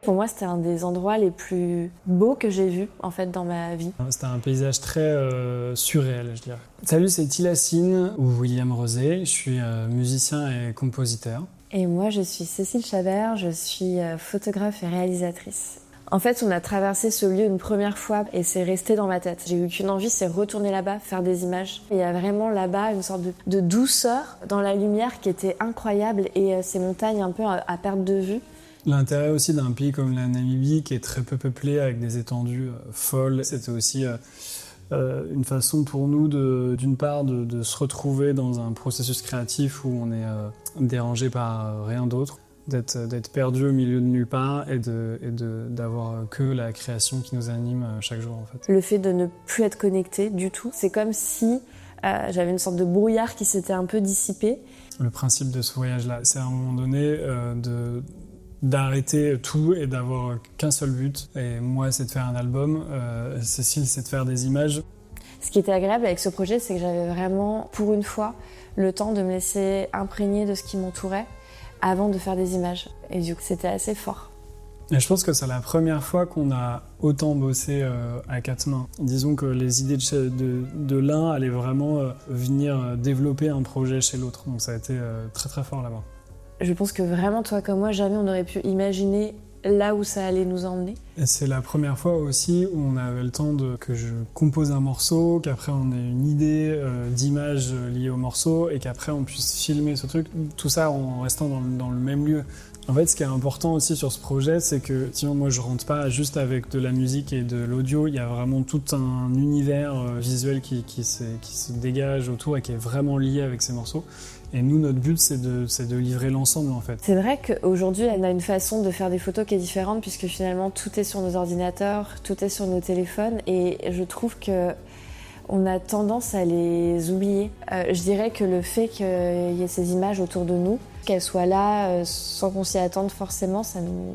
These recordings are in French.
Pour moi, c'était un des endroits les plus beaux que j'ai vus en fait dans ma vie. C'était un paysage très surréel, je dirais. Salut, c'est Tilacine ou William Rosé. Je suis musicien et compositeur. Et moi, je suis Cécile Chabert, je suis photographe et réalisatrice. En fait, on a traversé ce lieu une première fois et c'est resté dans ma tête. J'ai eu qu'une envie, c'est retourner là-bas, faire des images. Il y a vraiment là-bas une sorte de douceur dans la lumière qui était incroyable et ces montagnes un peu à perte de vue. L'intérêt aussi d'un pays comme la Namibie, qui est très peu peuplé, avec des étendues folles, c'était aussi une façon pour nous, d'une part, de se retrouver dans un processus créatif où on est dérangé par rien d'autre, d'être perdu au milieu de nulle part et d'avoir que la création qui nous anime chaque jour, en fait. Le fait de ne plus être connecté du tout, c'est comme si j'avais une sorte de brouillard qui s'était un peu dissipé. Le principe de ce voyage-là, c'est à un moment donné d'arrêter tout et d'avoir qu'un seul but. Et moi, c'est de faire un album. Cécile, c'est de faire des images. Ce qui était agréable avec ce projet, c'est que j'avais vraiment, pour une fois, le temps de me laisser imprégner de ce qui m'entourait avant de faire des images. Et du coup, c'était assez fort. Et je pense que c'est la première fois qu'on a autant bossé à quatre mains. Disons que les idées de l'un allaient vraiment venir développer un projet chez l'autre. Donc ça a été très très fort là-bas. Je pense que vraiment, toi comme moi, jamais on aurait pu imaginer là où ça allait nous emmener. Et c'est la première fois aussi où on avait le temps que je compose un morceau, qu'après on ait une idée d'image liée au morceau et qu'après on puisse filmer ce truc. Tout ça en restant dans le même lieu. En fait, ce qui est important aussi sur ce projet, c'est que sinon moi je rentre pas juste avec de la musique et de l'audio. Il y a vraiment tout un univers visuel qui se dégage autour et qui est vraiment lié avec ces morceaux. Et nous, notre but, c'est de livrer l'ensemble, en fait. C'est vrai qu'aujourd'hui, on a une façon de faire des photos qui est différente, puisque finalement, tout est sur nos ordinateurs, tout est sur nos téléphones, et je trouve qu'on a tendance à les oublier. Je dirais que le fait qu'il y ait ces images autour de nous, qu'elles soient là sans qu'on s'y attende forcément,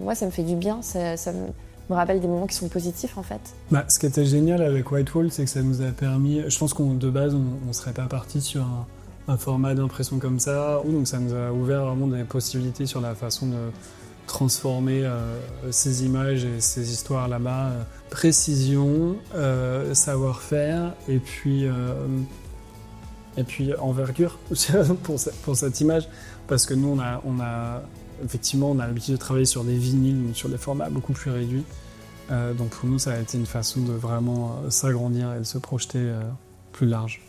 moi, ça me fait du bien, ça me rappelle des moments qui sont positifs, en fait. Ce qui était génial avec Whitewall, c'est que ça nous a permis... Je pense de base, on serait pas parti sur un format d'impression comme ça, donc ça nous a ouvert vraiment des possibilités sur la façon de transformer ces images et ces histoires là-bas. Précision, savoir-faire, et puis envergure pour cette image, parce que nous on a effectivement on a l'habitude de travailler sur des vinyles, donc sur des formats beaucoup plus réduits. Donc pour nous ça a été une façon de vraiment s'agrandir et de se projeter plus large.